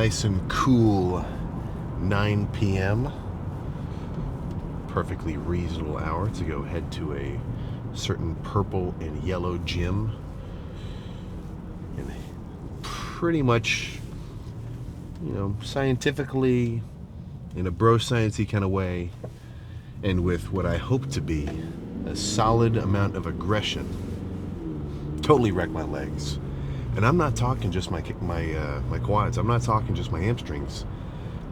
nice and cool 9 p.m. Perfectly reasonable hour to go head to a certain purple and yellow gym. And pretty much, scientifically, in a bro sciencey kind of way, and with what I hope to be a solid amount of aggression, totally wreck my legs. And I'm not talking just my quads. I'm not talking just my hamstrings.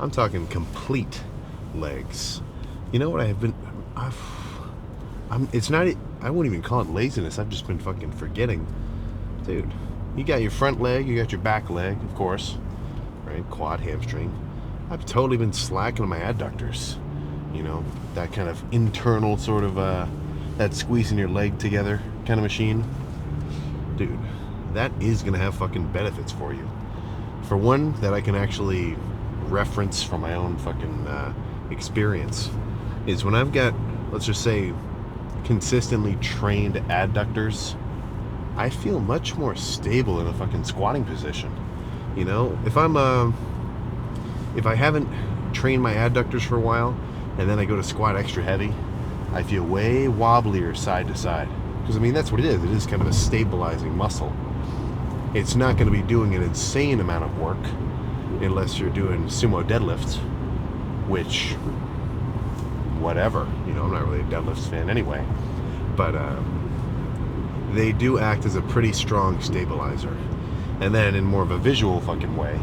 I'm talking complete legs. You know what I have been? It's not. I won't even call it laziness. I've just been fucking forgetting, dude. You got your front leg. You got your back leg, of course, right? Quad, hamstring. I've totally been slacking on my adductors. That kind of internal sort of that squeezing your leg together kind of machine, dude. That is gonna have fucking benefits for you. For one, that I can actually reference from my own fucking experience is when I've got, let's just say, consistently trained adductors, I feel much more stable in a fucking squatting position. If I haven't trained my adductors for a while and then I go to squat extra heavy, I feel way wobblier side to side. Because that's what it is. It is kind of a stabilizing muscle. It's not going to be doing an insane amount of work unless you're doing sumo deadlifts, which, whatever. I'm not really a deadlifts fan anyway. But they do act as a pretty strong stabilizer. And then in more of a visual fucking way,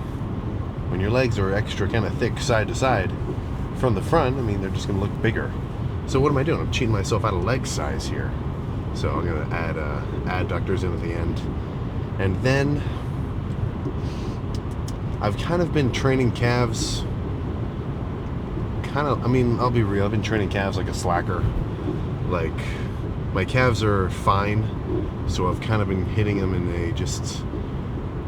when your legs are extra kind of thick side to side, from the front, they're just going to look bigger. So what am I doing? I'm cheating myself out of leg size here. So I'm going to add adductors in at the end. And then I've kind of been training calves I'll be real, I've been training calves like a slacker. Like, my calves are fine, so I've kind of been hitting them in just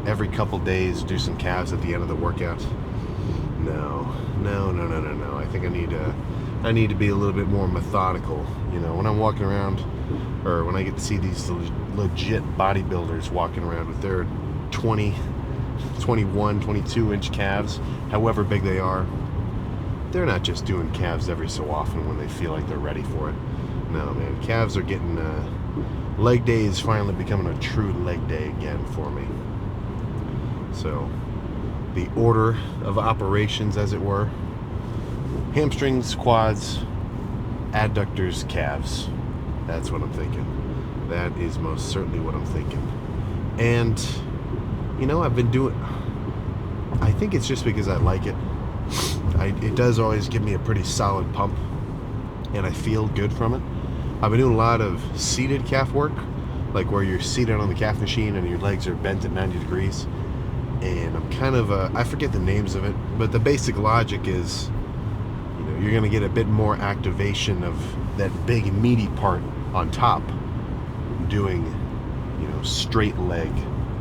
every couple days, do some calves at the end of the workout. No. I think I need to be a little bit more methodical. When I'm walking around, or when I get to see these legit bodybuilders walking around with their 20, 21, 22 inch calves, however big they are, they're not just doing calves every so often when they feel like they're ready for it. No, man, calves are getting, leg day is finally becoming a true leg day again for me. So, the order of operations, as it were: hamstrings, quads, adductors, calves. That's what I'm thinking. That is most certainly what I'm thinking. And, I've been doing, I think it's just because I like it. It does always give me a pretty solid pump, and I feel good from it. I've been doing a lot of seated calf work, like where you're seated on the calf machine and your legs are bent at 90 degrees. And I'm kind of, I forget the names of it, but the basic logic is, you're going to get a bit more activation of that big meaty part on top doing, straight leg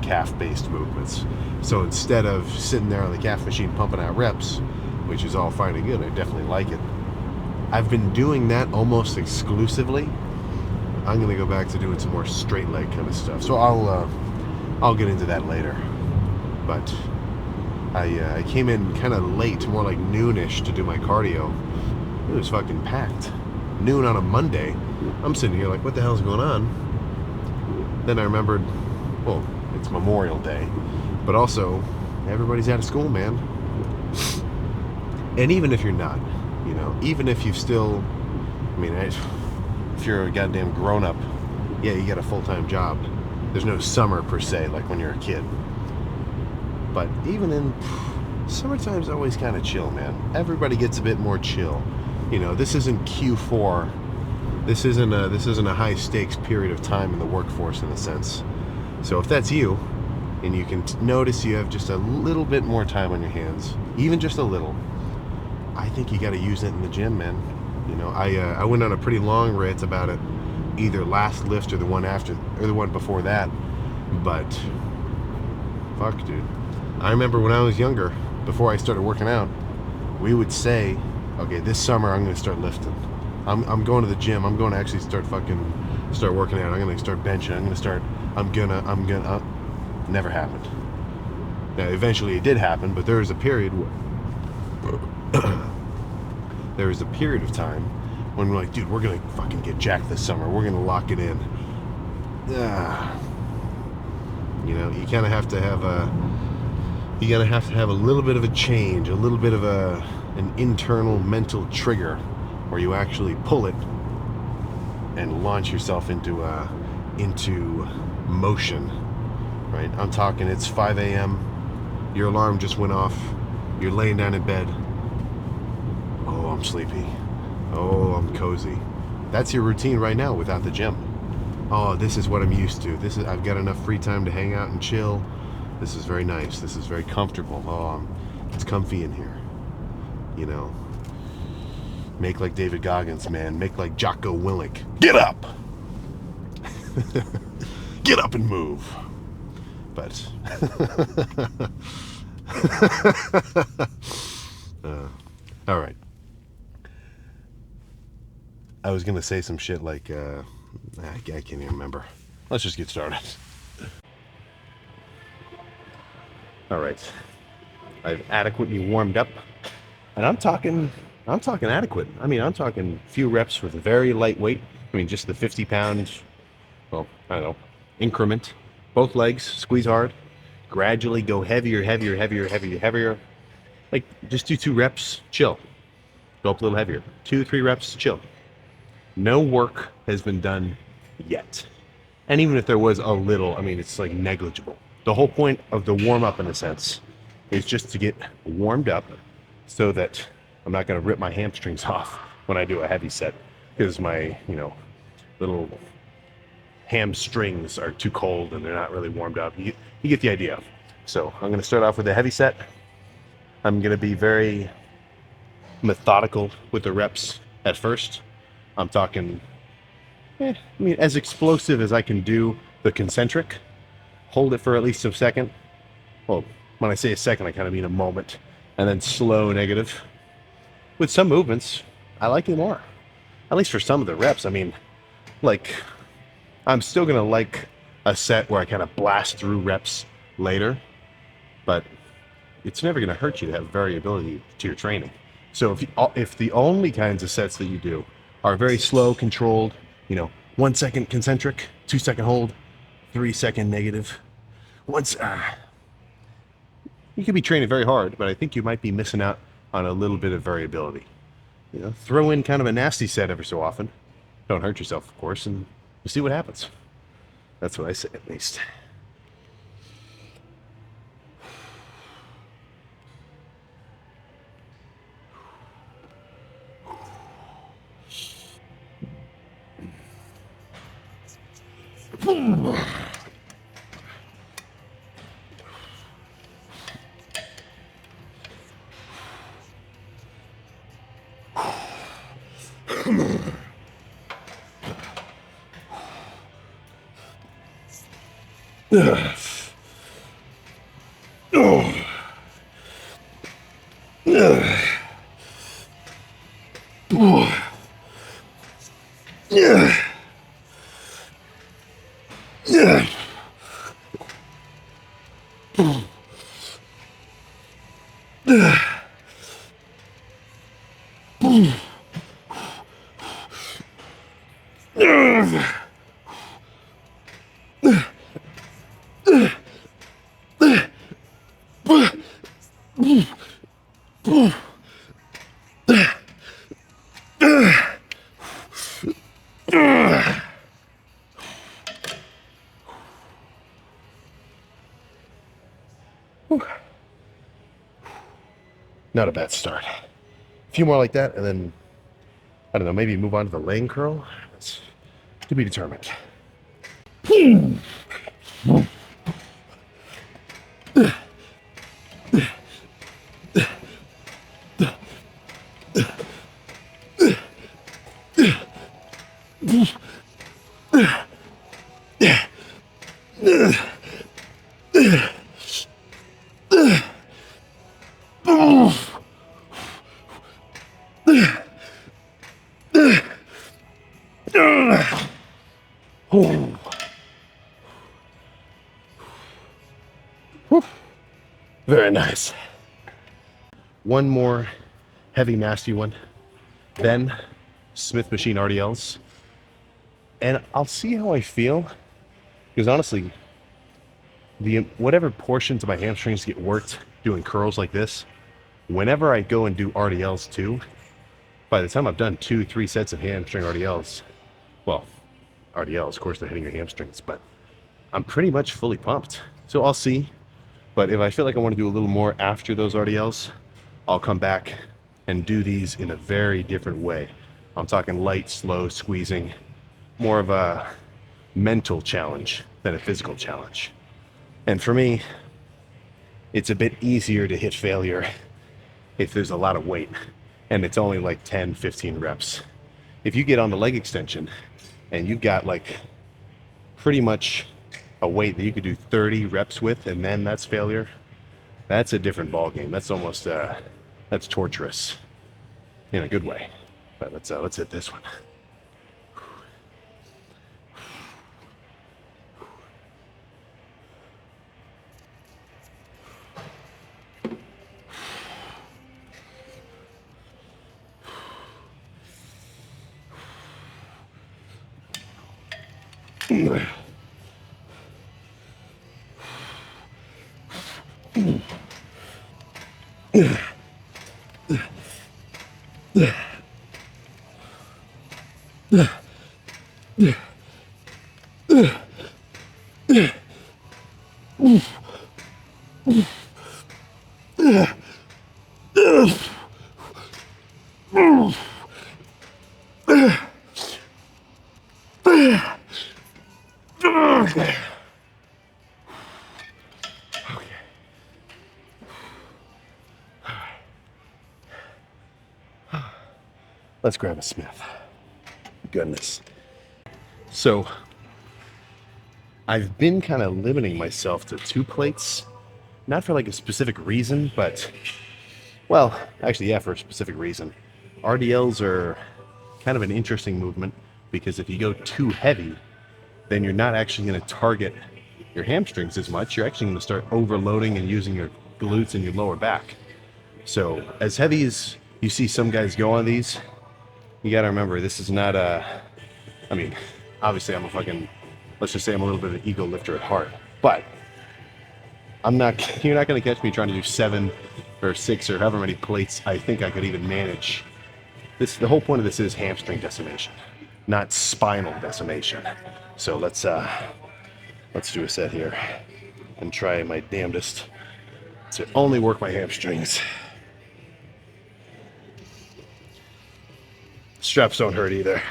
calf-based movements. So instead of sitting there on the calf machine pumping out reps, which is all fine and good, I definitely like it, I've been doing that almost exclusively. I'm going to go back to doing some more straight leg kind of stuff. So I'll get into that later. But I came in kind of late, more like noonish, to do my cardio. It was fucking packed. Noon on a Monday. I'm sitting here like, what the hell's going on? Then I remembered, well, it's Memorial Day, but also everybody's out of school, man. And even if you're not, even if you still, if you're a goddamn grown-up, yeah, you got a full-time job. There's no summer per se, like when you're a kid. But even in summertime's always kind of chill, man. Everybody gets a bit more chill. This isn't Q4. This isn't a high stakes period of time in the workforce in a sense. So if that's you, and you can notice you have just a little bit more time on your hands, even just a little, I think you got to use it in the gym, man. I went on a pretty long rant about it, either last lift or the one after, or the one before that. But fuck, dude. I remember when I was younger, before I started working out, we would say, okay, this summer I'm going to start lifting. I'm going to the gym. I'm going to actually start working out. I'm going to start benching. Never happened. Now, eventually it did happen, but there was a period there was a period of time when we're like, dude, we're gonna fucking get jacked this summer. We're gonna lock it in. You know, you kind of have to have a little bit of a change, a little bit of an internal mental trigger where you actually pull it and launch yourself into motion, right? I'm talking, it's 5 a.m. Your alarm just went off. You're laying down in bed. Oh, I'm sleepy. Oh, I'm cozy. That's your routine right now without the gym. Oh, this is what I'm used to. I've got enough free time to hang out and chill. This is very nice. This is very comfortable. Oh, it's comfy in here. You know, make like David Goggins, man. Make like Jocko Willink. Get up! Get up and move. But all right. I was gonna say some shit like I can't even remember. Let's just get started. All right. I've adequately warmed up, and I'm talking adequate. I mean, I'm talking few reps with very light weight. I mean, just the 50 pounds. Well, I don't know, increment. Both legs, squeeze hard. Gradually go heavier. Like, just do 2 reps, chill. Go up a little heavier. 2-3 reps, chill. No work has been done yet. And even if there was a little, I mean, it's like negligible. The whole point of the warm-up, in a sense, is just to get warmed up so that I'm not going to rip my hamstrings off when I do a heavy set, because my, little hamstrings are too cold and they're not really warmed up. You get the idea. So I'm going to start off with a heavy set. I'm going to be very methodical with the reps at first. I'm talking, as explosive as I can do the concentric. Hold it for at least a second. Well, when I say a second, I kind of mean a moment. And then slow negative. With some movements, I like it more. At least for some of the reps. I mean, like, I'm still going to like a set where I kind of blast through reps later. But it's never going to hurt you to have variability to your training. So if the only kinds of sets that you do are very slow, controlled, 1 second concentric, 2 second hold, 3 second negative. You could be training very hard, but I think you might be missing out on a little bit of variability. Throw in kind of a nasty set every so often. Don't hurt yourself, of course, and you see what happens. That's what I say, at least. Not a bad start. A few more like that, and then, I don't know, maybe move on to the laying curl. That's to be determined. this. One more heavy, nasty one. Then Smith machine RDLs. And I'll see how I feel. Because honestly, whatever portions of my hamstrings get worked doing curls like this, whenever I go and do RDLs too, by the time I've done 2-3 sets of hamstring RDLs, well, RDLs, of course, they're hitting your hamstrings, but I'm pretty much fully pumped. So I'll see. But if I feel like I want to do a little more after those RDLs, I'll come back and do these in a very different way. I'm talking light, slow, squeezing, more of a mental challenge than a physical challenge. And for me, it's a bit easier to hit failure if there's a lot of weight and it's only like 10, 15 reps. If you get on the leg extension and you've got like pretty much a weight that you could do 30 reps with and then that's failure, that's a different ball game. That's almost that's torturous in a good way. But let's hit this one. Let's grab a Smith. Goodness. So I've been kind of limiting myself to 2 plates, not for like a specific reason, but well, actually, yeah, for a specific reason. RDLs are kind of an interesting movement because if you go too heavy, then you're not actually going to target your hamstrings as much. You're actually going to start overloading and using your glutes and your lower back. So as heavy as you see some guys go on these, you got to remember, this is not I mean, obviously I'm a fucking, let's just say I'm a little bit of an ego lifter at heart, but you're not going to catch me trying to do 7 or 6 or however many plates I think I could even manage. The whole point of this is hamstring decimation, not spinal decimation. So let's do a set here and try my damnedest to only work my hamstrings. Straps don't hurt either.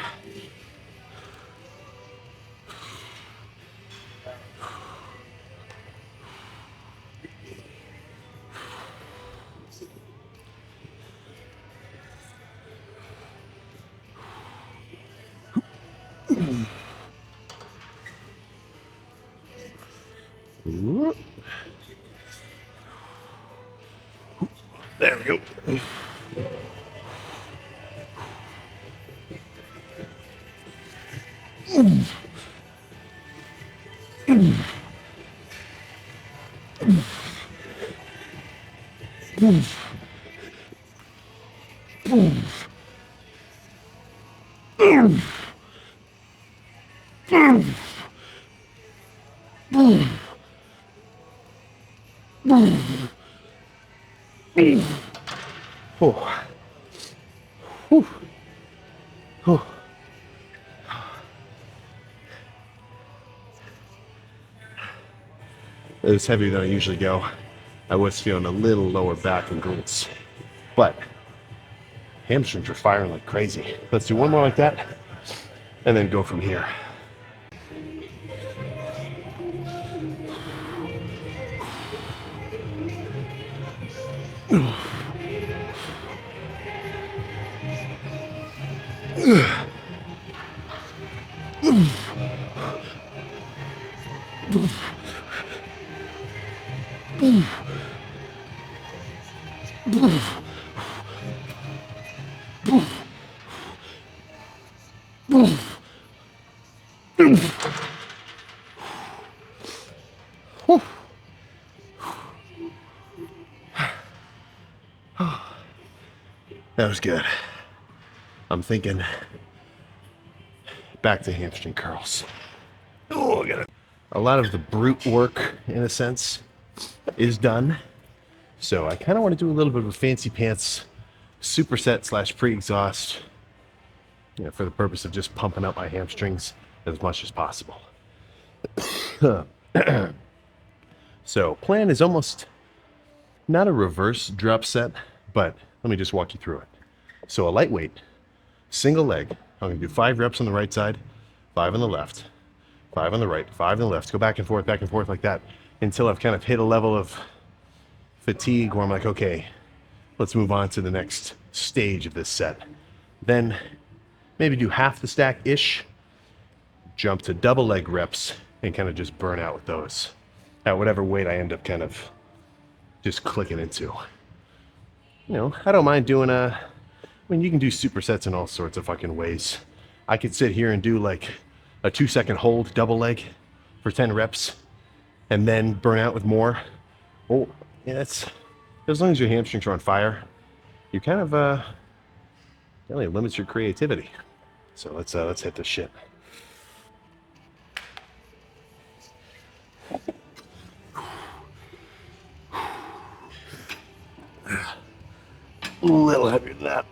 There we go. Oh. Whew. Whew. It was heavier than I usually go. I was feeling a little lower back and glutes, but hamstrings are firing like crazy. Let's do one more like that and then go from here. That was good. I'm thinking back to hamstring curls. Oh, I got it. A lot of the brute work, in a sense, is done. So I kind of want to do a little bit of a fancy pants superset slash pre-exhaust, for the purpose of just pumping up my hamstrings as much as possible. So plan is almost not a reverse drop set, but let me just walk you through it. So a lightweight, single leg. I'm going to do 5 reps on the right side, 5 on the left, 5 on the right, 5 on the left. Go back and forth like that until I've kind of hit a level of fatigue where I'm like, okay, let's move on to the next stage of this set. Then maybe do half the stack-ish, jump to double leg reps, and kind of just burn out with those at whatever weight I end up kind of just clicking into. I don't mind doing you can do supersets in all sorts of fucking ways. I could sit here and do like a 2-second hold double leg for 10 reps and then burn out with more. Oh, yeah, that's, as long as your hamstrings are on fire, you kind of really limits your creativity. So let's hit this shit. A little heavier than that.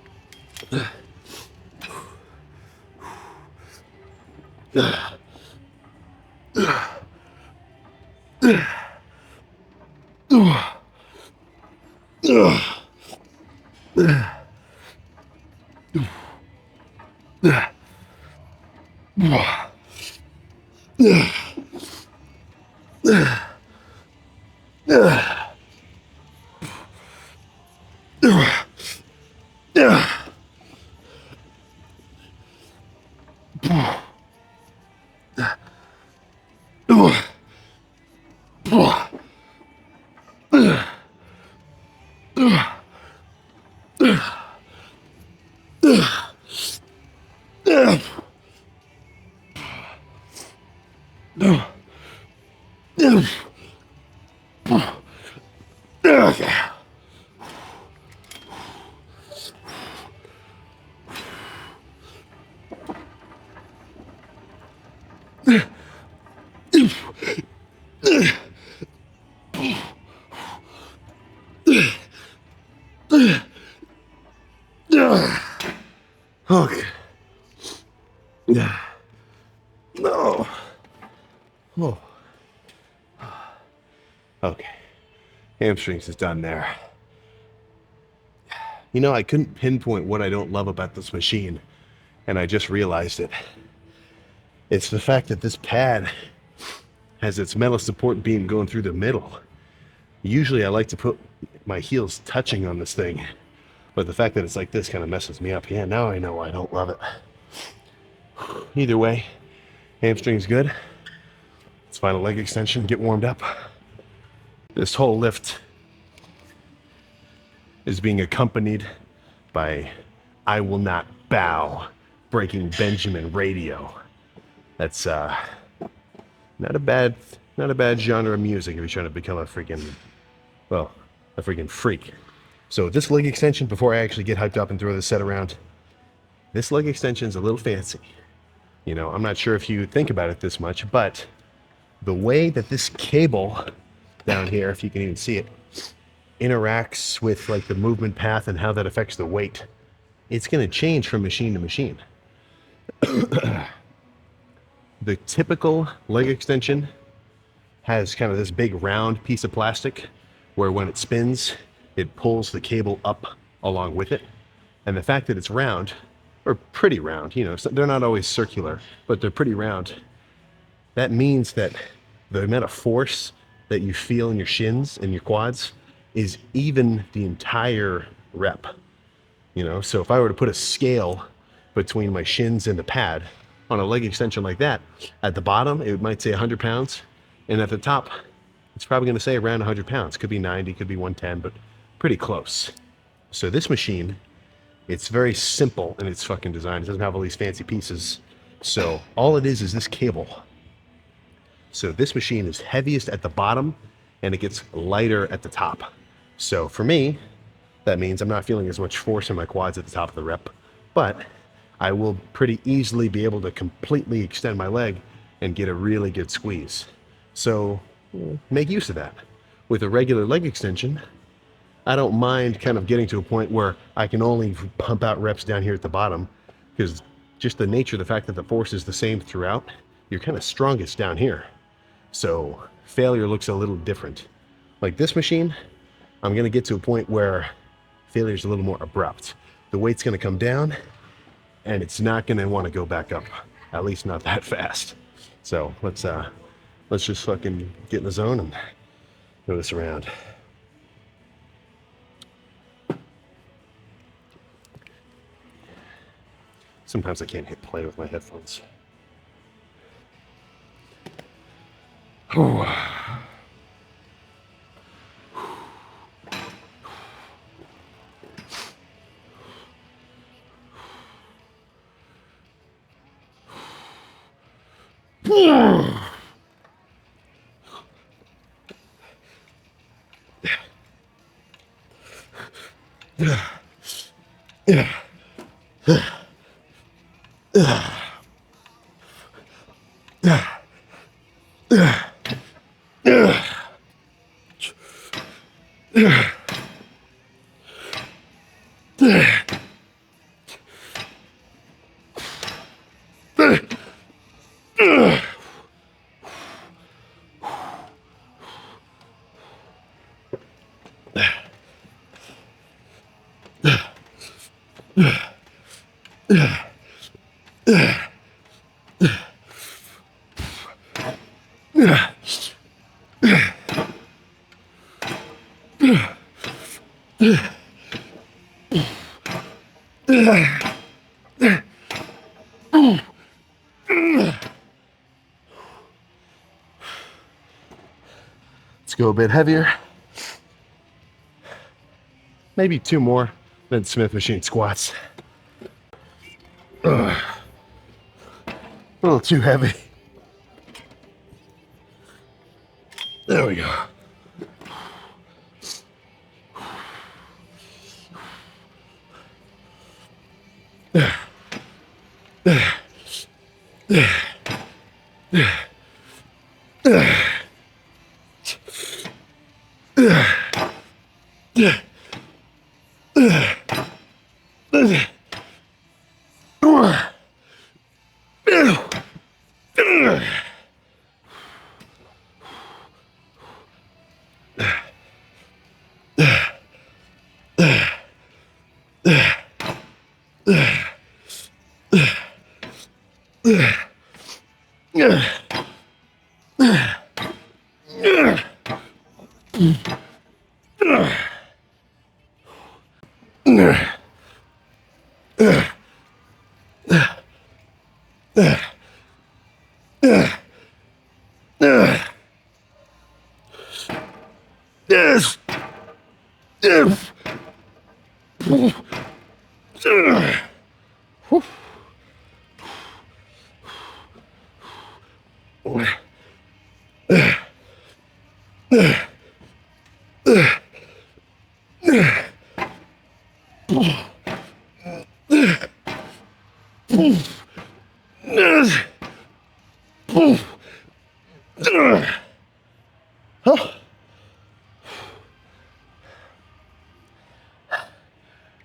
Okay. No. Oh. Okay. Hamstrings is done there. I couldn't pinpoint what I don't love about this machine, and I just realized it. It's the fact that this pad has its metal support beam going through the middle. Usually I like to put my heels touching on this thing, but the fact that it's like this kind of messes me up. Yeah, now I know why I don't love it. Either way, hamstring's good. Let's find a leg extension, get warmed up. This whole lift is being accompanied by I Will Not Bow, Breaking Benjamin Radio. That's not a bad genre of music if you're trying to become a freaking freak. So this leg extension, before I actually get hyped up and throw this set around, this leg extension is a little fancy. I'm not sure if you think about it this much, but the way that this cable down here, if you can even see it, interacts with like the movement path and how that affects the weight, it's going to change from machine to machine. The typical leg extension has kind of this big round piece of plastic where when it spins, it pulls the cable up along with it. And the fact that it's round, or pretty round, so they're not always circular, but they're pretty round. That means that the amount of force that you feel in your shins and your quads is even the entire rep. So if I were to put a scale between my shins and the pad on a leg extension like that, at the bottom, it might say 100 pounds. And at the top, it's probably going to say around 100 pounds. Could be 90, could be 110, but pretty close. So this machine, it's very simple in its fucking design. It doesn't have all these fancy pieces. So all it is this cable. So this machine is heaviest at the bottom and it gets lighter at the top. So for me, That means I'm not feeling as much force in my quads at the top of the rep, but I will pretty easily be able to completely extend my leg and get a really good squeeze. So make use of that. With a regular leg extension, I don't mind kind of getting to a point where I can only pump out reps down here at the bottom, because just the nature of the fact that the force is the same throughout, you're kind of strongest down here. So failure looks a little different. Like this machine, I'm going to get to a point where failure is a little more abrupt. The weight's going to come down and it's not going to want to go back up, at least not that fast. So let's just fucking get in the zone and go this around. Sometimes I can't hit play with my headphones. Let's go a bit heavier. Maybe 2 more, then Smith machine squats. A little too heavy. There we go.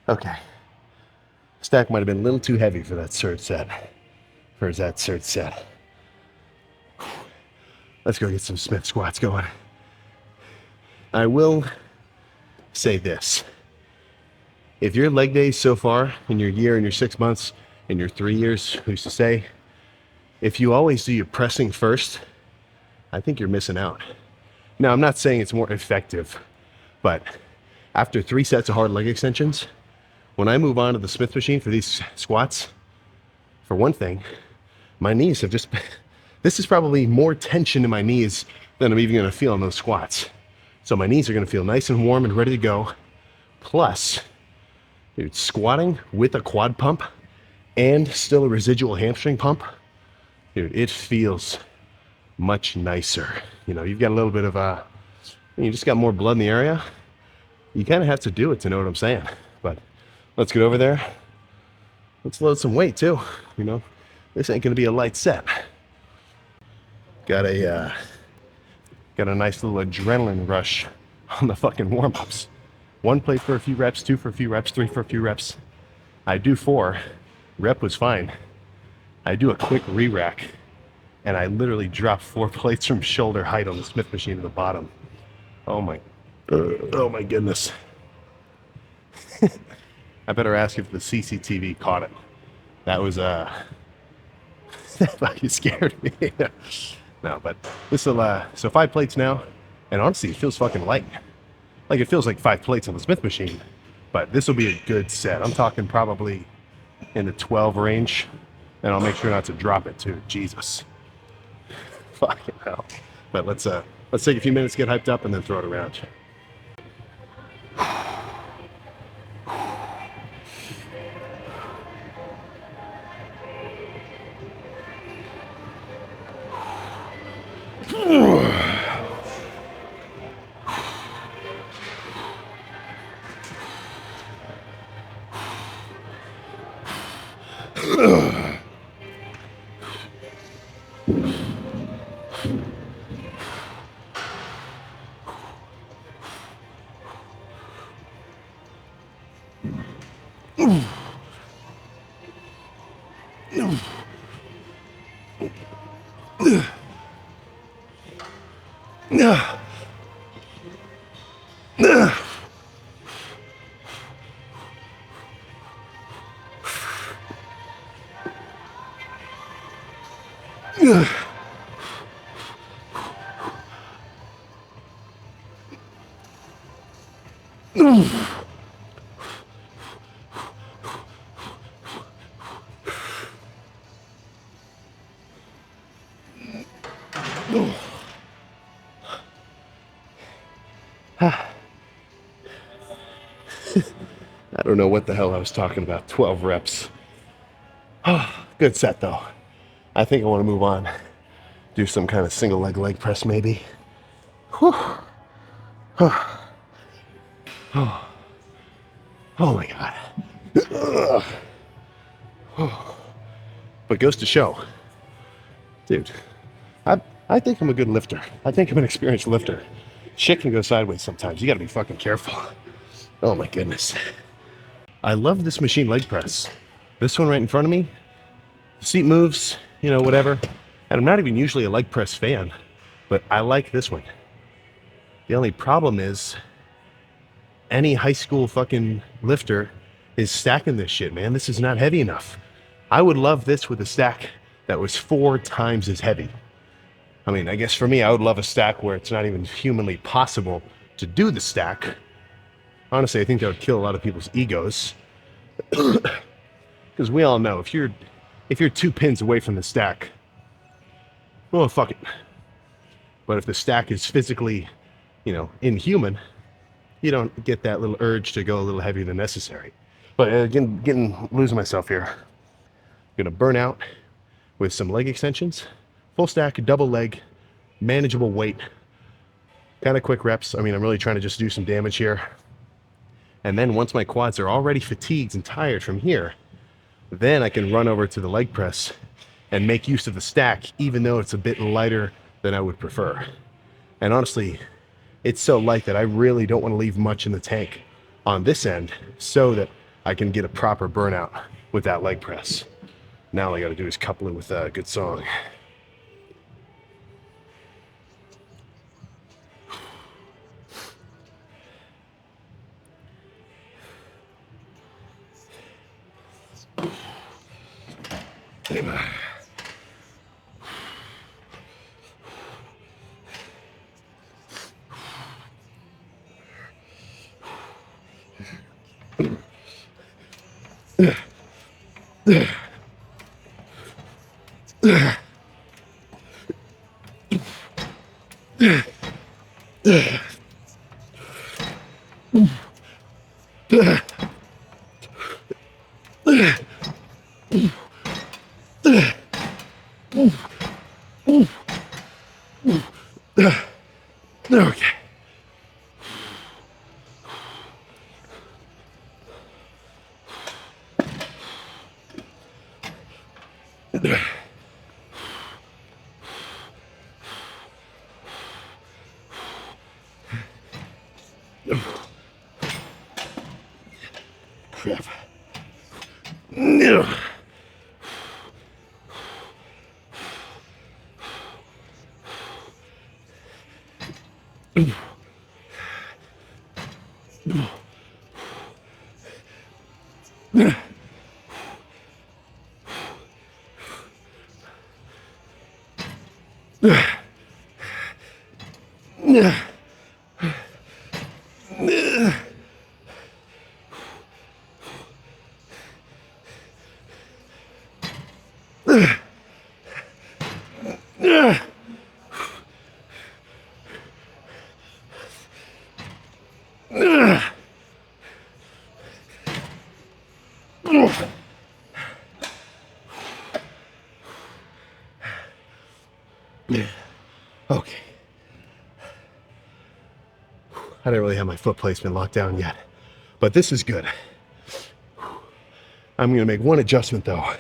Okay. Stack might have been a little too heavy for that third set. Let's go get some Smith squats going. I will say this. If your leg days so far in your year and your 6 months and your 3 years, who's to say, if you always do your pressing first, I think you're missing out. Now, I'm not saying it's more effective, but after 3 sets of hard leg extensions, when I move on to the Smith machine for these squats, for one thing, my knees have just, this is probably more tension in my knees than I'm even gonna feel on those squats. So my knees are gonna feel nice and warm and ready to go. Plus, dude, squatting with a quad pump and still a residual hamstring pump, dude, it feels much nicer. You know, you've got a little bit of you just got more blood in the area. You kind of have to do it to know what I'm saying. But let's get over there. Let's load some weight too. You know, this ain't gonna be a light set. Got a nice little adrenaline rush on the fucking warm-ups. 1 plate for a few reps, 2 for a few reps, 3 for a few reps. I do 4. Rep was fine. I do a quick re-rack, and I literally drop 4 plates from shoulder height on the Smith machine to the bottom. Oh my goodness. I better ask if the CCTV caught it. That was that fucking scared me. No, but this will so 5 plates now, and honestly, it feels fucking light. Like, it feels like 5 plates on the Smith machine, but this will be a good set. I'm talking probably in the 12 range, and I'll make sure not to drop it too. Jesus. Fucking hell. But let's take a few minutes, get hyped up, and then throw it around. I don't know what the hell I was talking about. 12 reps. Oh, good set though. I think I want to move on. Do some kind of single leg press maybe. Whew. Oh. Oh. Oh my God. Oh. But goes to show, dude, I think I'm a good lifter. I think I'm an experienced lifter. Shit can go sideways sometimes. You gotta be fucking careful. Oh my goodness. I love this machine leg press. This one right in front of me, the seat moves, you know, whatever. And I'm not even usually a leg press fan, but I like this one. The only problem is any high school fucking lifter is stacking this shit, man. This is not heavy enough. I would love this with a stack that was 4 times as heavy. I mean, I guess for me, I would love a stack where it's not even humanly possible to do the stack. Honestly, I think that would kill a lot of people's egos. Because we all know, if you're 2 pins away from the stack, well, fuck it. But if the stack is physically, you know, inhuman, you don't get that little urge to go a little heavier than necessary. But again, losing myself here. I'm gonna burn out with some leg extensions, full stack, double leg, manageable weight, kind of quick reps. I mean, I'm really trying to just do some damage here. And then once my quads are already fatigued and tired from here, then I can run over to the leg press and make use of the stack, even though it's a bit lighter than I would prefer. And honestly, it's so light that I really don't want to leave much in the tank on this end so that I can get a proper burnout with that leg press. Now all I got to do is couple it with a good song. Okay. Okay. I don't really have my foot placement locked down yet, but this is good. I'm gonna make one adjustment though,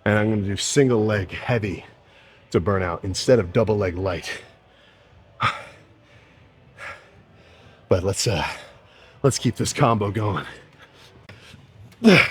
and I'm gonna do single leg heavy to burnout instead of double leg light. But let's keep this combo going. Yeah.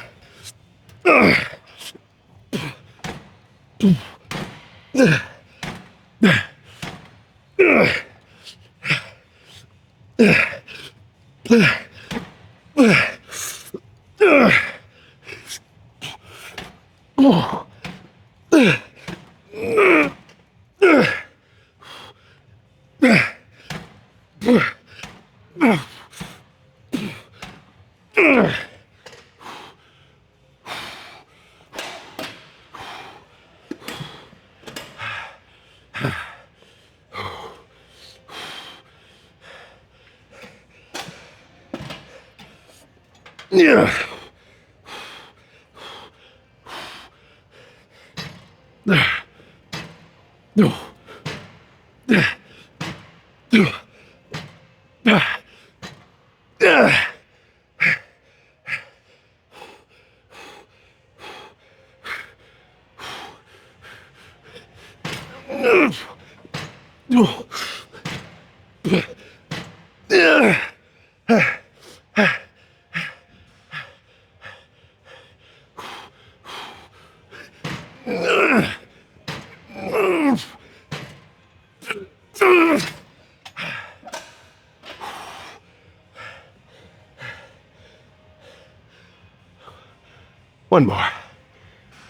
One more.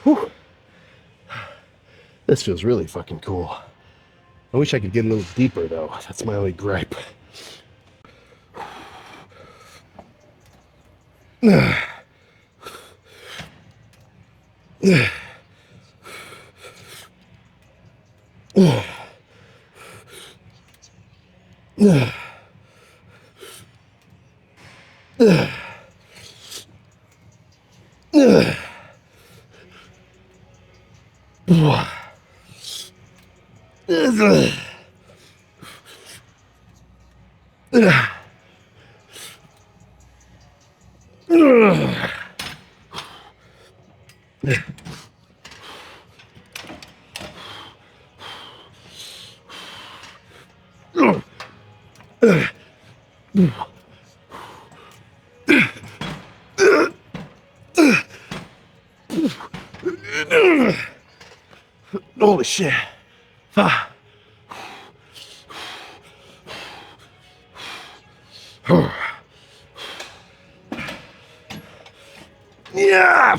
Whew. This feels really fucking cool. I wish I could get a little deeper though. That's my only gripe. Holy shit. Yeah.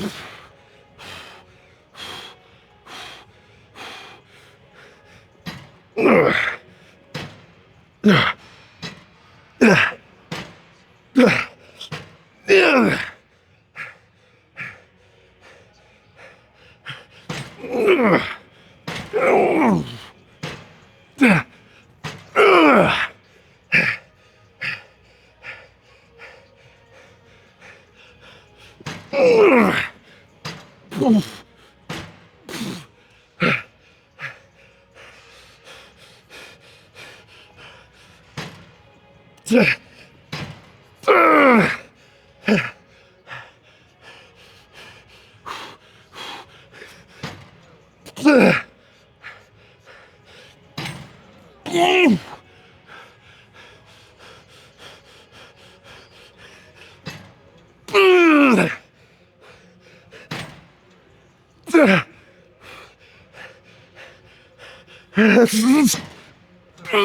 A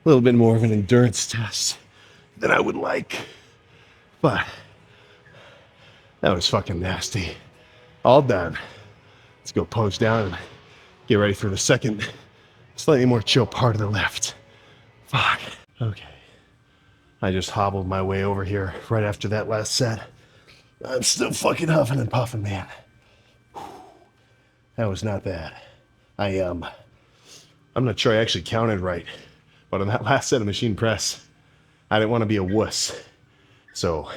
little bit more of an endurance test than I would like, but that was fucking nasty. All done. Let's go pose down and get ready for the second, slightly more chill part of the lift. Fuck. Okay. I just hobbled my way over here right after that last set. I'm still fucking huffing and puffing, man. That was not bad. I'm not sure I actually counted right, but on that last set of machine press, I didn't want to be a wuss. So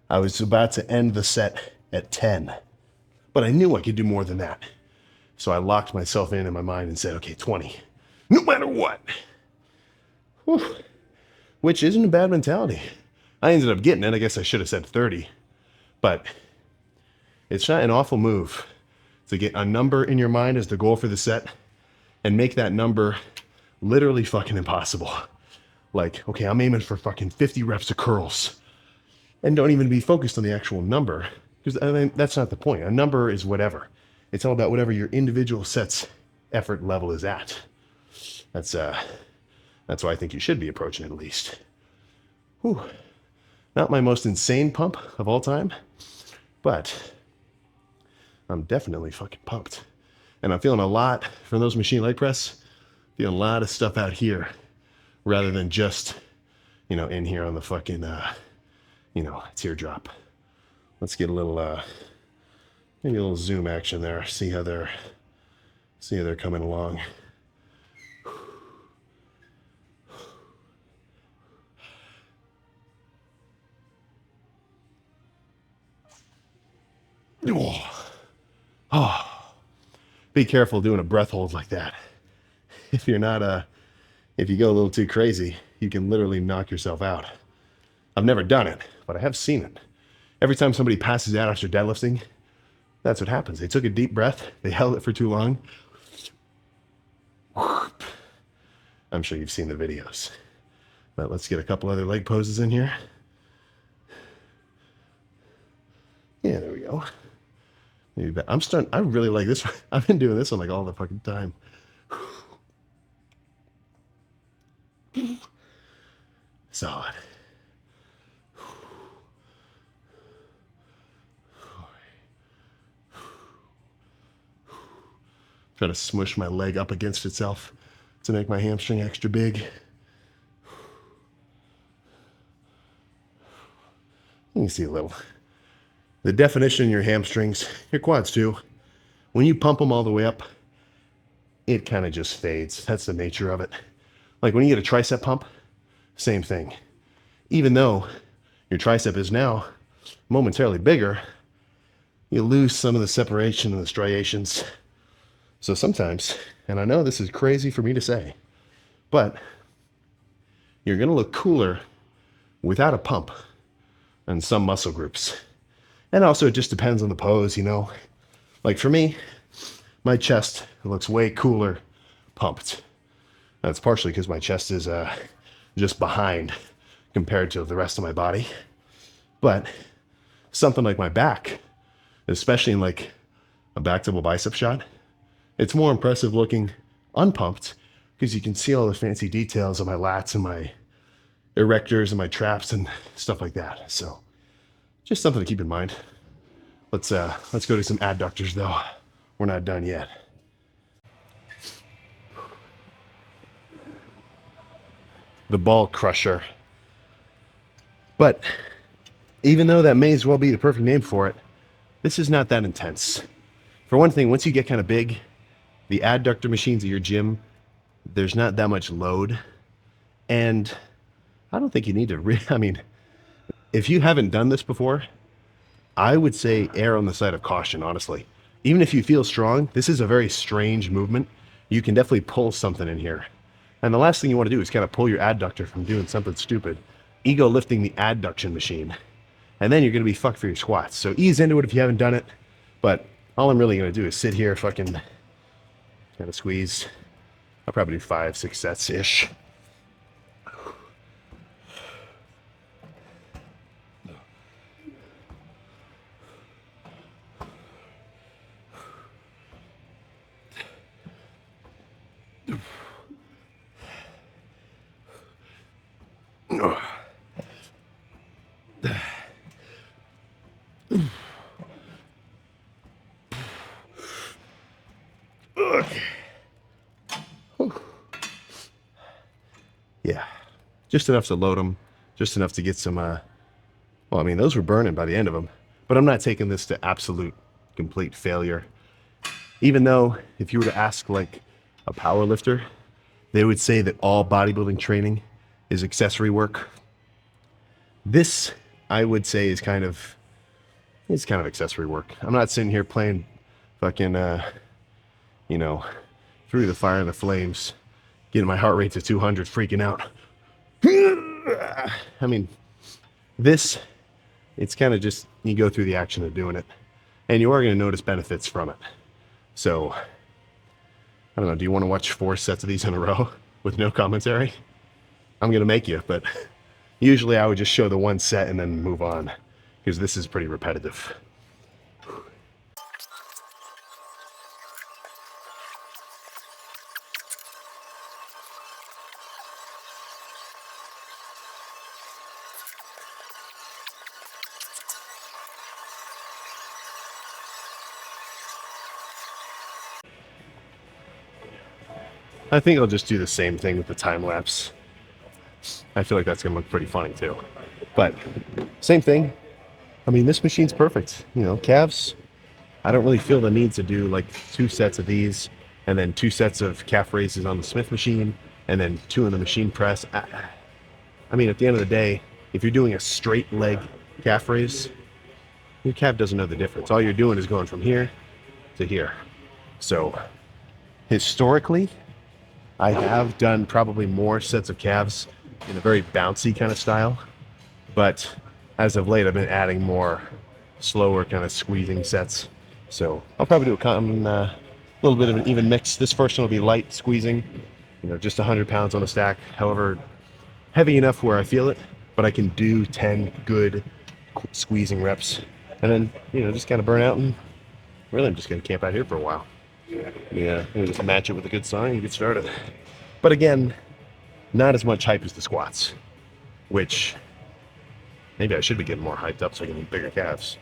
I was about to end the set at 10, but I knew I could do more than that. So I locked myself in my mind and said, okay, 20, no matter what. Whew. Which isn't a bad mentality. I ended up getting it. I guess I should have said 30, but it's not an awful move to get a number in your mind as the goal for the set and make that number literally fucking impossible. Like, okay, I'm aiming for fucking 50 reps of curls, and don't even be focused on the actual number, because I mean, that's not the point. A number is whatever. It's all about whatever your individual set's effort level is at. That's why I think you should be approaching it at least. Whew. Not my most insane pump of all time, but I'm definitely fucking pumped. And I'm feeling a lot from those machine leg press, feeling a lot of stuff out here rather than just, in here on the fucking, teardrop. Let's get a little, maybe a little zoom action there. See how they're coming along. Oh, be careful doing a breath hold like that. If you go a little too crazy, you can literally knock yourself out. I've never done it, but I have seen it. Every time somebody passes out after deadlifting, that's what happens. They took a deep breath, they held it for too long. I'm sure you've seen the videos. But let's get a couple other leg poses in here. Yeah, there we go. Maybe I really like this one. I've been doing this one like all the fucking time. Solid. Try to smush my leg up against itself to make my hamstring extra big. You can see a little. The definition in your hamstrings, your quads too, when you pump them all the way up, it kind of just fades. That's the nature of it. Like when you get a tricep pump, same thing. Even though your tricep is now momentarily bigger, you lose some of the separation and the striations. So sometimes, and I know this is crazy for me to say, but you're going to look cooler without a pump on some muscle groups. And also it just depends on the pose, Like for me, my chest looks way cooler pumped. That's partially because my chest is just behind compared to the rest of my body. But something like my back, especially in like a back double bicep shot, it's more impressive looking unpumped because you can see all the fancy details of my lats and my erectors and my traps and stuff like that. So just something to keep in mind. Let's go to some adductors though. We're not done yet. The ball crusher. But even though that may as well be the perfect name for it, this is not that intense. For one thing, once you get kind of big, the adductor machines at your gym, there's not that much load. And I don't think you need to if you haven't done this before, I would say err on the side of caution, honestly. Even if you feel strong, this is a very strange movement. You can definitely pull something in here. And the last thing you want to do is kind of pull your adductor from doing something stupid. Ego lifting the adduction machine. and then you're going to be fucked for your squats. So ease into it if you haven't done it. But all I'm really going to do is sit here, fucking kind of squeeze. I'll probably do 5-6 sets ish. Yeah, just enough to load them, just enough to get some, well, I mean, those were burning by the end of them, but I'm not taking this to absolute, complete failure. Even though if you were to ask like a power lifter, they would say that all bodybuilding training is accessory work. This, I would say, is kind of accessory work. I'm not sitting here playing fucking, you know, through the fire and the flames, getting my heart rate to 200, freaking out. I mean, this, it's kind of just, you go through the action of doing it, and you are going to notice benefits from it. So, I don't know, do you want to watch 4 sets of these in a row with no commentary? I'm going to make you, but usually I would just show the one set and then move on, because this is pretty repetitive. I think I'll just do the same thing with the time lapse. I feel like that's gonna look pretty funny too. But same thing. I mean, this machine's perfect. You know, calves, I don't really feel the need to do like 2 sets of these and then 2 sets of calf raises on the Smith machine and then 2 in the machine press. I mean, at the end of the day, if you're doing a straight leg calf raise, your calf doesn't know the difference. All you're doing is going from here to here. So historically, I have done probably more sets of calves in a very bouncy kind of style, but as of late, I've been adding more slower kind of squeezing sets. So I'll probably do a little bit of an even mix. This first one will be light squeezing, you know, just 100 pounds on a stack. However, heavy enough where I feel it, but I can do 10 good squeezing reps, and then, you know, just kind of burn out, and really I'm just gonna camp out here for a while. Yeah, just match it with a good song and get started. But again, not as much hype as the squats, which maybe I should be getting more hyped up so I can eat bigger calves.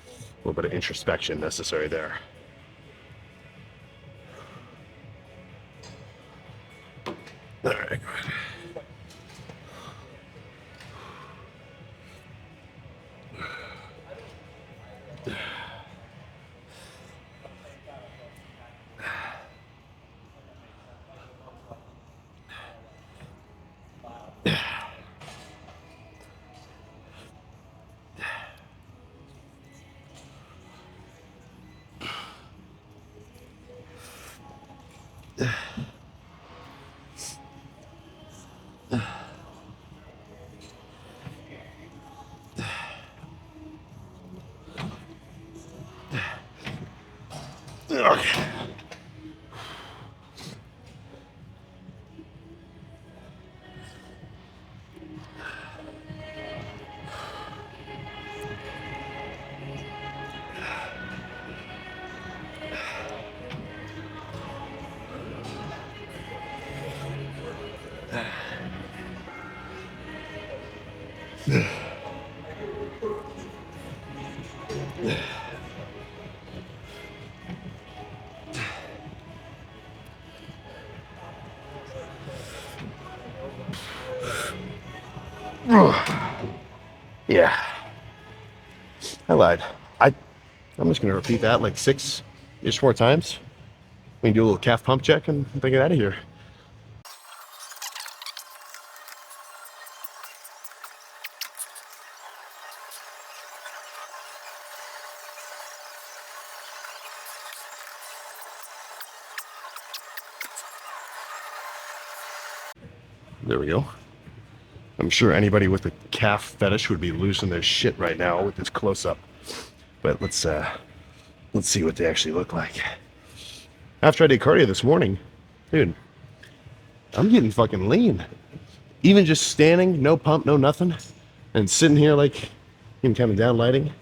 A little bit of introspection necessary there. All right, go ahead. Okay. Yeah, I lied. I'm just gonna repeat that like 6-ish more times. We can do a little calf pump check and then get out of here. There we go. I'm sure anybody with a calf fetish would be losing their shit right now with this close-up. But let's see what they actually look like. After I did cardio this morning, dude, I'm getting fucking lean. Even just standing, no pump, no nothing, and sitting here like even kind of down lighting,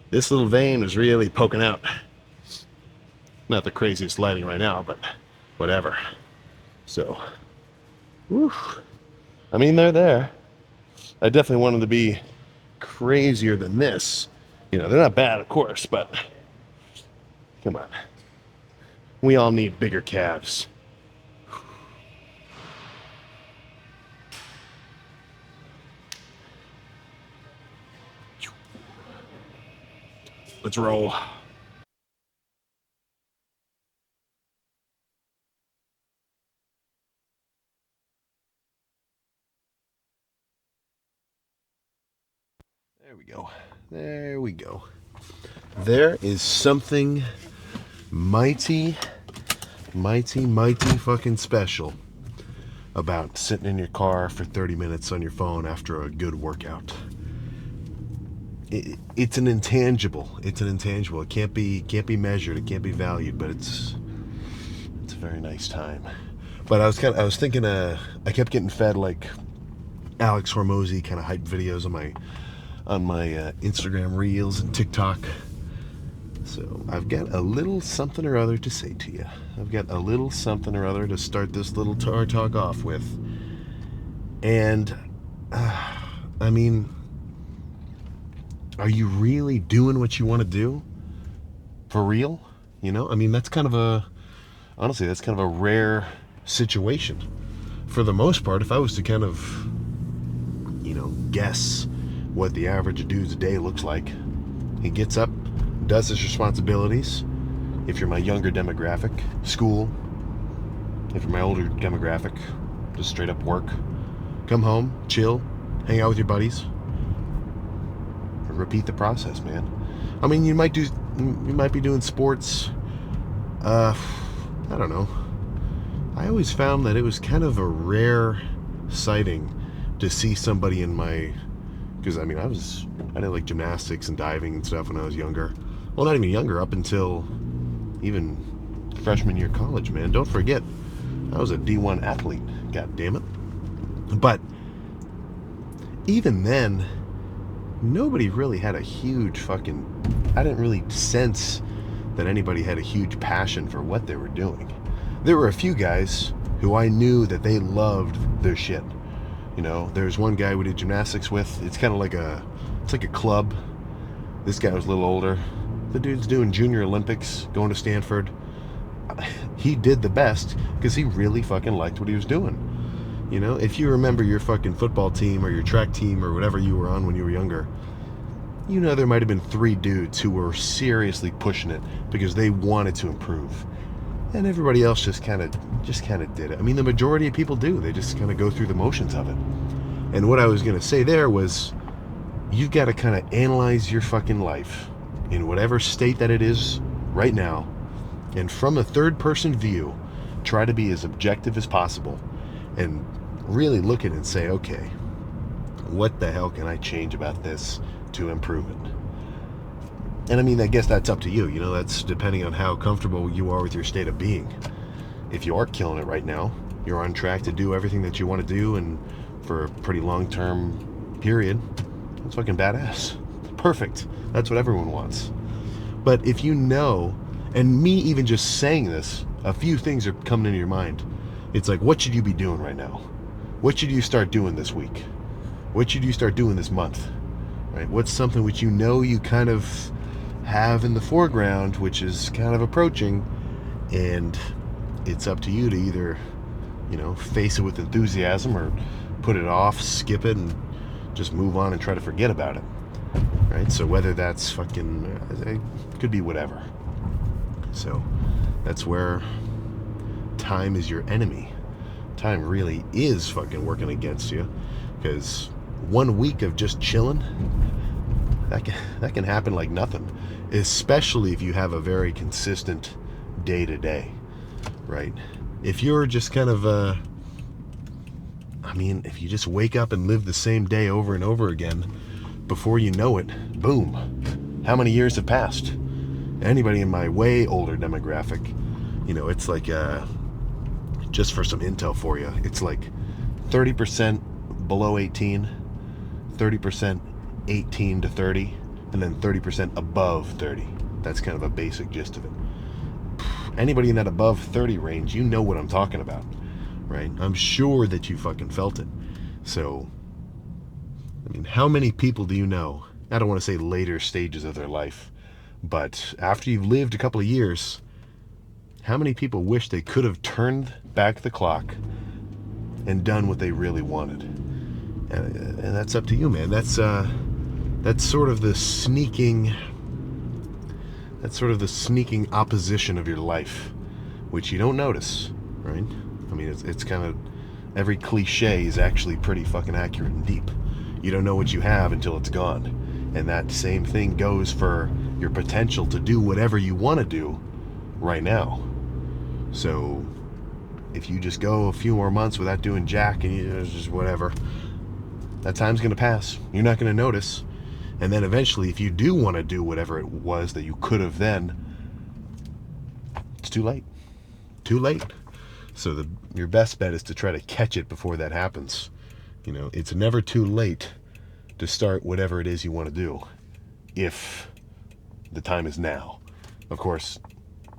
this little vein was really poking out. Not the craziest lighting right now, but whatever. So, whew. I mean, they're there. I definitely wanted to be crazier than this. You know, they're not bad, of course, but come on. We all need bigger calves. Let's roll. There we go. There we go. There is something mighty fucking special about sitting in your car for 30 minutes on your phone after a good workout. It's an intangible. It's an intangible. It can't be measured. It can't be valued. But it's a very nice time. But I was thinking. I kept getting fed like Alex Hormozy kind of hype videos on my Instagram Reels and TikTok. So I've got a little something or other to say to you. I've got a little something or other to start this little talk off with. And I mean, are you really doing what you want to do? For real? You know, I mean, honestly, that's kind of a rare situation. For the most part, if I was to kind of, you know, guess what the average dude's day looks like, he gets up, does his responsibilities. If you're my younger demographic, school. If you're my older demographic, just straight up work. Come home, chill, hang out with your buddies. Repeat the process, man. I mean, you might be doing sports. I don't know. I always found that it was kind of a rare sighting to see somebody in my, because I mean, I did like gymnastics and diving and stuff when I was younger. Well, not even younger, up until even freshman year of college, man. Don't forget, I was a D1 athlete. God damn it. But even then, nobody really had a huge I didn't really sense that anybody had a huge passion for what they were doing. There were a few guys who I knew that they loved their shit. You know, there's one guy we did gymnastics with. It's kind of like it's like a club. This guy was a little older. The dude's doing junior Olympics, going to Stanford. He did the best because he really fucking liked what he was doing. You know, if you remember your fucking football team or your track team or whatever you were on when you were younger, you know there might have been 3 dudes who were seriously pushing it because they wanted to improve. And everybody else just kind of did it. I mean, the majority of people do. They just kind of go through the motions of it. And what I was going to say there was, you've got to kind of analyze your fucking life in whatever state that it is right now. And from a third-person view, try to be as objective as possible and really look at it and say, okay, what the hell can I change about this to improve it? And I mean, I guess that's up to you. You know, that's depending on how comfortable you are with your state of being. If you are killing it right now, you're on track to do everything that you want to do and for a pretty long-term period, that's fucking badass. Perfect. That's what everyone wants. But if you know, and me even just saying this, a few things are coming into your mind. It's like, what should you be doing right now? What should you start doing this week? What should you start doing this month? Right? What's something which you know you kind of have in the foreground, which is kind of approaching, and it's up to you to either, you know, face it with enthusiasm or put it off, skip it, and just move on and try to forget about it. Right? So whether that's it could be whatever. So that's where time is your enemy. Time really is fucking working against you, because 1 week of just chilling, that can happen like nothing, especially if you have a very consistent day to day, right? If you're just kind of I mean, if you just wake up and live the same day over and over again, before you know it, boom, how many years have passed? Anybody in my way older demographic, it's like, just for some intel for you, it's like 30% below 18, 30% 18 to 30, and then 30% above 30. That's kind of a basic gist of it. Anybody in that above 30 range, you know what I'm talking about, right? I'm sure that you fucking felt it. So, I mean, how many people do you know? I don't want to say later stages of their life, but after you've lived a couple of years, how many people wish they could have turned back the clock and done what they really wanted? And that's up to you, man. That's sort of the sneaking opposition of your life, which you don't notice, right? I mean, it's kind of, every cliche is actually pretty fucking accurate and deep. You don't know what you have until it's gone. And that same thing goes for your potential to do whatever you want to do right now. So if you just go a few more months without doing jack and you just whatever, that time's going to pass. You're not going to notice. And then eventually, if you do want to do whatever it was that you could have then, it's too late. Too late. So your best bet is to try to catch it before that happens. It's never too late to start whatever it is you want to do, if the time is now. Of course,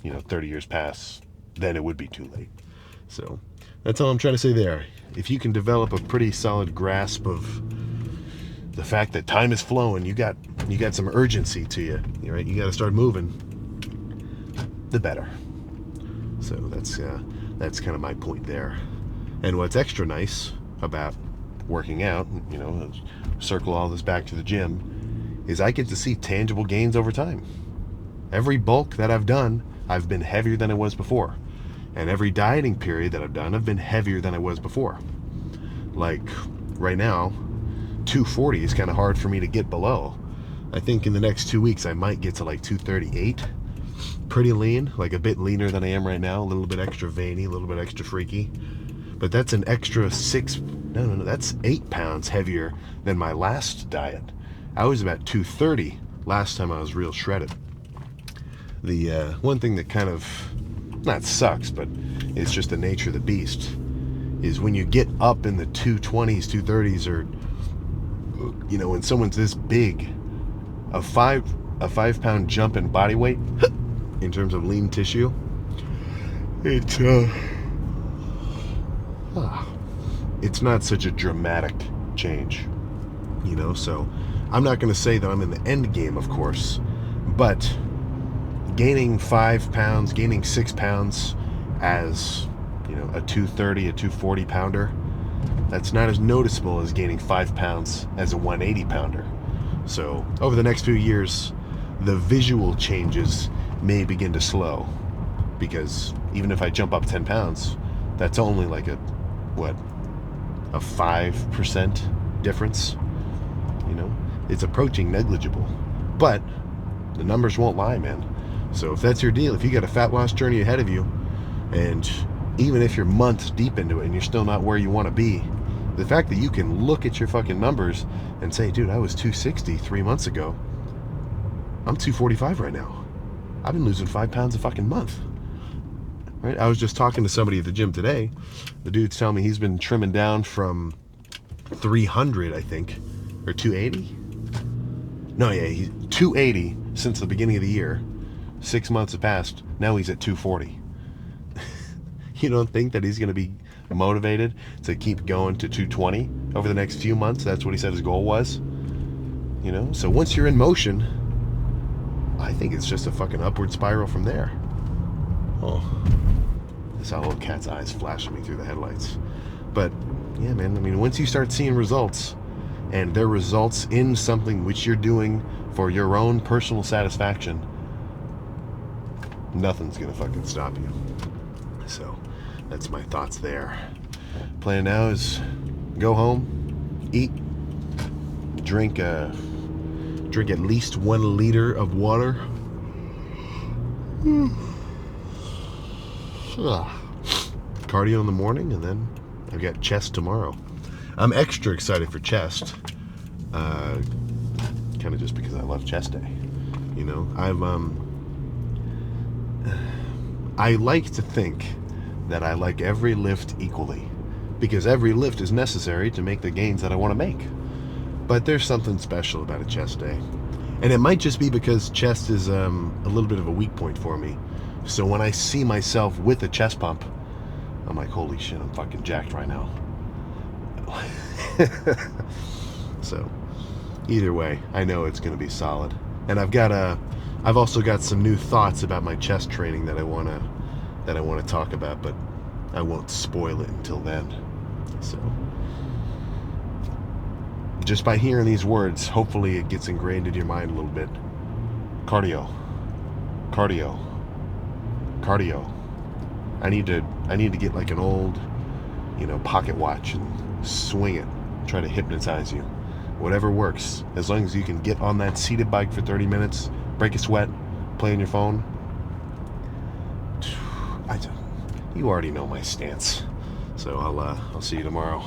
30 years pass, then it would be too late. So that's all I'm trying to say there. If you can develop a pretty solid grasp of the fact that time is flowing, you got some urgency to you, right? You got to start moving, the better. So that's kind of my point there. And what's extra nice about working out, circle all this back to the gym, is I get to see tangible gains over time. Every bulk that I've done, I've been heavier than I was before. And every dieting period that I've done, I've been heavier than I was before. Like right now, 240 is kind of hard for me to get below. I think in the next 2 weeks I might get to like 238. Pretty lean, like a bit leaner than I am right now, a little bit extra veiny, a little bit extra freaky. But that's an extra that's 8 pounds heavier than my last diet. I was about 230 last time I was real shredded. The one thing that kind of, not sucks, but it's just the nature of the beast, is when you get up in the 220s, 230s, or when someone's this big, a 5 pound jump in body weight in terms of lean tissue, it's not such a dramatic change, so I'm not going to say that I'm in the end game, of course, but gaining 5 pounds, gaining 6 pounds as a 230, a 240 pounder, that's not as noticeable as gaining 5 pounds as a 180 pounder. So over the next few years, the visual changes may begin to slow, because even if I jump up 10 pounds, that's only like a 5% difference. It's approaching negligible, but the numbers won't lie, man. So if that's your deal, if you got a fat loss journey ahead of you, and even if you're months deep into it and you're still not where you want to be, the fact that you can look at your fucking numbers and say, dude, I was 260 3 months ago, I'm 245 right now. I've been losing 5 pounds a fucking month. Right? I was just talking to somebody at the gym today. The dude's telling me he's been trimming down from 300, I think, or 280. No, yeah, he's 280 since the beginning of the year. 6 months have passed. Now he's at 240. You don't think that he's going to be motivated to keep going to 220 over the next few months? That's what he said his goal was. So once you're in motion, I think it's just a fucking upward spiral from there. Oh, I saw a little cat's eyes flashing me through the headlights. But yeah, man, I mean, once you start seeing results, and they're results in something which you're doing for your own personal satisfaction, nothing's gonna fucking stop you. So that's my thoughts there. Plan now is go home, eat, drink at least 1 liter of water. Cardio in the morning, and then I've got chest tomorrow. I'm extra excited for chest, kind of just because I love chest day. You know, I like to think that I like every lift equally, because every lift is necessary to make the gains that I want to make. But there's something special about a chest day. And it might just be because chest is a little bit of a weak point for me. So when I see myself with a chest pump, I'm like, holy shit, I'm fucking jacked right now. So either way, I know it's going to be solid. And I've also got some new thoughts about my chest training that I want to talk about, but I won't spoil it until then. So just by hearing these words, hopefully it gets ingrained in your mind a little bit. Cardio. Cardio. Cardio. I need to get like an old, pocket watch and swing it. Try to hypnotize you. Whatever works. As long as you can get on that seated bike for 30 minutes, break a sweat, play on your phone. You already know my stance. So I'll see you tomorrow.